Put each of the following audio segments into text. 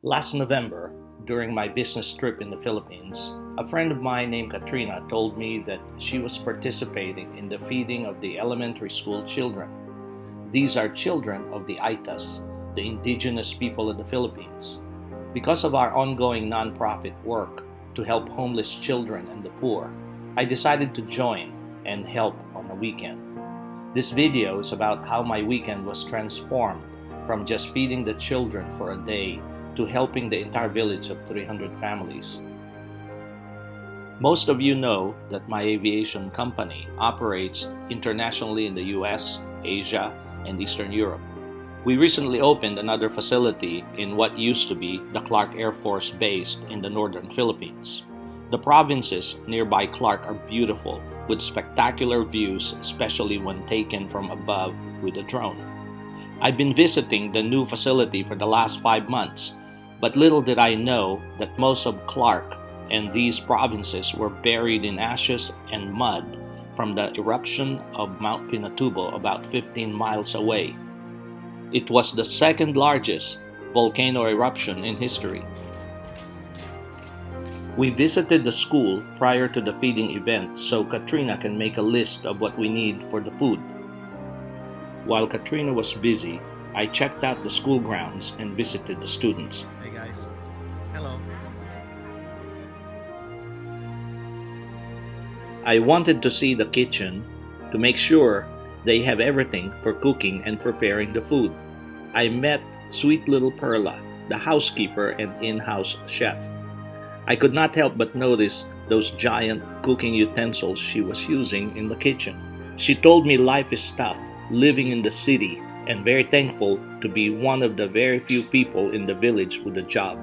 Last November, during my business trip in the Philippines, a friend of mine named Katrina told me that she was participating in the feeding of the elementary school children. These are children of the Aytas, the indigenous people of the Philippines. Because of our ongoing nonprofit work to help homeless children and the poor, I decided to join and help on a weekend. This video is about how my weekend was transformed from just feeding the children for a day to helping the entire village of 300 families. Most of you know that my aviation company operates internationally in the US, Asia, and Eastern Europe. We recently opened another facility in what used to be the Clark Air Force Base in the northern Philippines. The provinces nearby Clark are beautiful, with spectacular views, especially when taken from above with a drone. I've been visiting the new facility for the last 5 months, but little did I know that most of Clark and these provinces were buried in ashes and mud from the eruption of Mount Pinatubo about 15 miles away. It was the second largest volcano eruption in history. We visited the school prior to the feeding event so Katrina can make a list of what we need for the food. While Katrina was busy, I checked out the school grounds and visited the students. Hey guys, hello. I wanted to see the kitchen to make sure they have everything for cooking and preparing the food. I met sweet little Perla, the housekeeper and in-house chef. I could not help but notice those giant cooking utensils she was using in the kitchen. She told me life is tough, living in the city, and very thankful to be one of the very few people in the village with a job.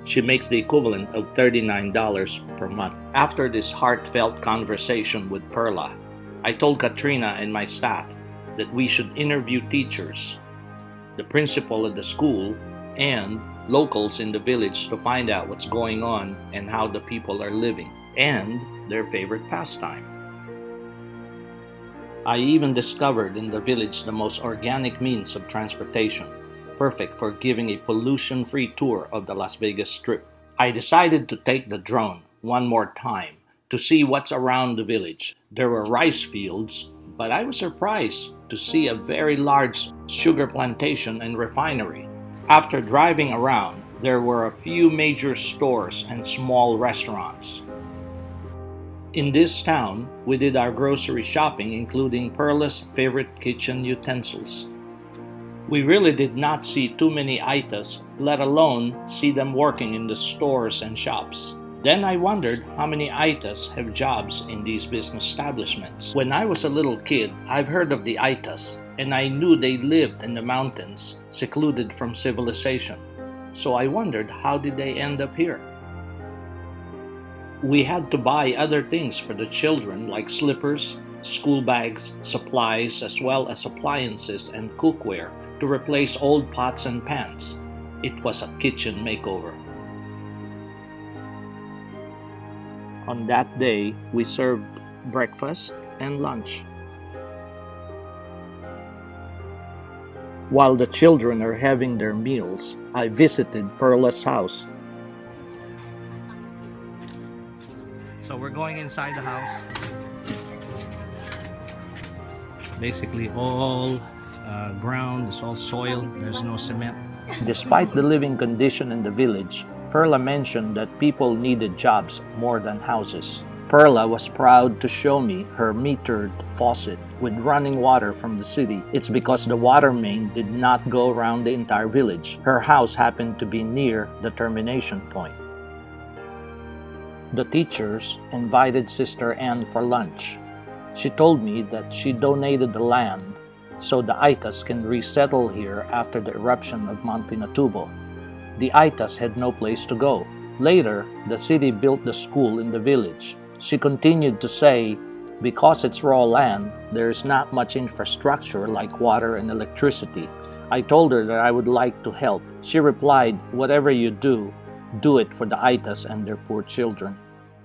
She makes the equivalent of $39 per month. After this heartfelt conversation with Perla, I told Katrina and my staff that we should interview teachers, the principal of the school, and locals in the village to find out what's going on and how the people are living, and their favorite pastime. I even discovered in the village the most organic means of transportation, perfect for giving a pollution-free tour of the Las Vegas Strip. I decided to take the drone one more time to see what's around the village. There were rice fields, but I was surprised to see a very large sugar plantation and refinery. After driving around, there were a few major stores and small restaurants. In this town, we did our grocery shopping, including Perla's favorite kitchen utensils. We really did not see too many Aytas, let alone see them working in the stores and shops. Then I wondered how many Aytas have jobs in these business establishments. When I was a little kid, I've heard of the Aytas, and I knew they lived in the mountains, secluded from civilization. So I wondered, how did they end up here? We had to buy other things for the children like slippers, school bags, supplies, as well as appliances and cookware to replace old pots and pans. It was a kitchen makeover. On that day, we served breakfast and lunch. While the children are having their meals, I visited Perla's house. So we're going inside the house. Basically all ground, it's all soil, there's no cement. Despite the living condition in the village, Perla mentioned that people needed jobs more than houses. Perla was proud to show me her metered faucet with running water from the city. It's because the water main did not go around the entire village. Her house happened to be near the termination point. The teachers invited Sister Anne for lunch. She told me that she donated the land so the Aytas can resettle here after the eruption of Mount Pinatubo. The Aytas had no place to go. Later, the city built the school in the village. She continued to say, because it's raw land, there is not much infrastructure like water and electricity. I told her that I would like to help. She replied, whatever you do it for the Aytas and their poor children.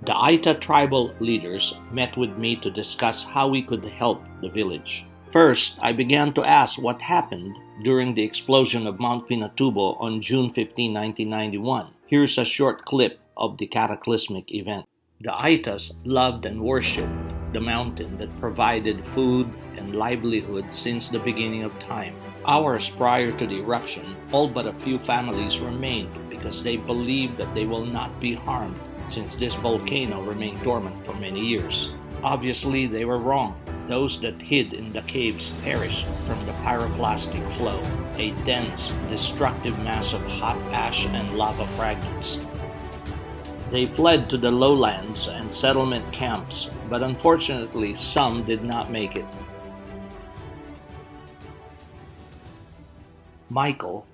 The Aeta tribal leaders met with me to discuss how we could help the village. First, I began to ask what happened during the explosion of Mount Pinatubo on June 15, 1991. Here's a short clip of the cataclysmic event. The Aytas loved and worshipped the mountain that provided food and livelihood since the beginning of time. Hours prior to the eruption, all but a few families remained because they believed that they will not be harmed since this volcano remained dormant for many years. Obviously, they were wrong. Those that hid in the caves perished from the pyroclastic flow, a dense, destructive mass of hot ash and lava fragments. They fled to the lowlands and settlement camps, but unfortunately some did not make it. Michael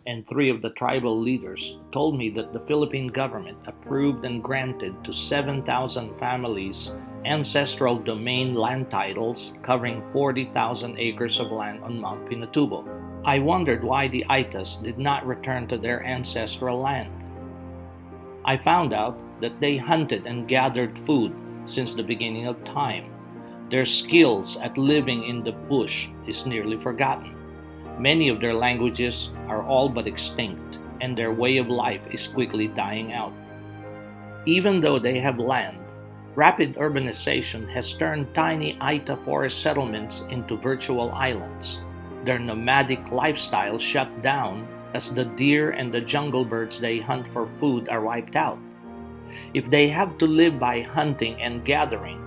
and 3 of the tribal leaders told me that the Philippine government approved and granted to 7,000 families ancestral domain land titles covering 40,000 acres of land on Mount Pinatubo. I wondered why the Aytas did not return to their ancestral land. I found out that they hunted and gathered food since the beginning of time. Their skills at living in the bush is nearly forgotten. Many of their languages are all but extinct, and their way of life is quickly dying out. Even though they have land, rapid urbanization has turned tiny Ayta forest settlements into virtual islands. Their nomadic lifestyle shut down as the deer and the jungle birds they hunt for food are wiped out. If they have to live by hunting and gathering,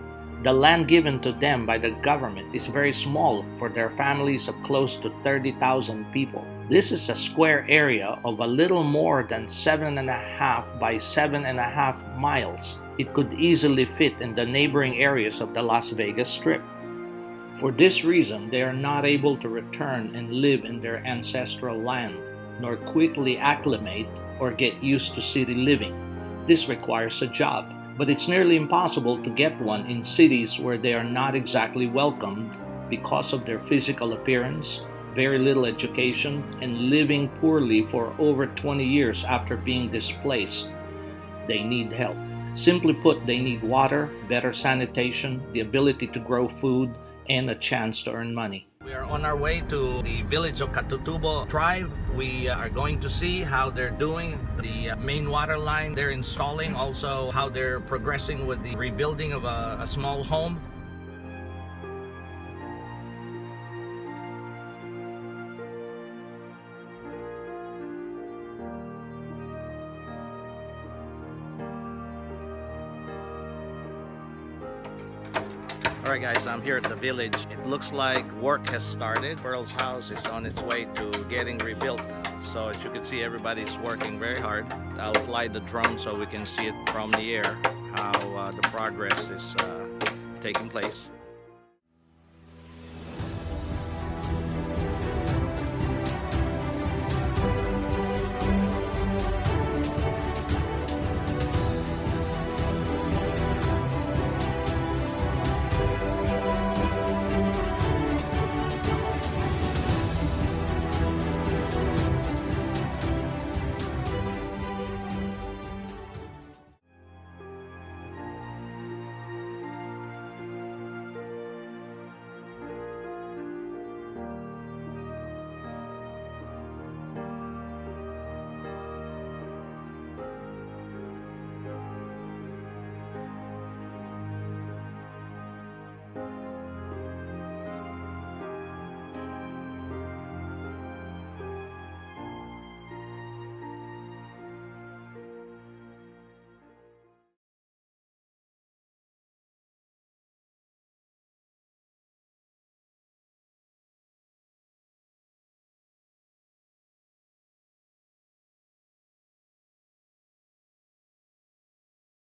the land given to them by the government is very small for their families of close to 30,000 people. This is a square area of a little more than 7.5 by 7.5 miles. It could easily fit in the neighboring areas of the Las Vegas Strip. For this reason, they are not able to return and live in their ancestral land, nor quickly acclimate or get used to city living. This requires a job, but it's nearly impossible to get one in cities where they are not exactly welcomed because of their physical appearance, very little education, and living poorly for over 20 years after being displaced. They need help. Simply put, they need water, better sanitation, the ability to grow food, and a chance to earn money. We are on our way to the village of Katutubo tribe. We are going to see how they're doing the main water line they're installing, also how they're progressing with the rebuilding of a small home. Alright guys, I'm here at the village. It looks like work has started. Pearl's house is on its way to getting rebuilt. So as you can see, everybody's working very hard. I'll fly the drone so we can see it from the air, how the progress is taking place.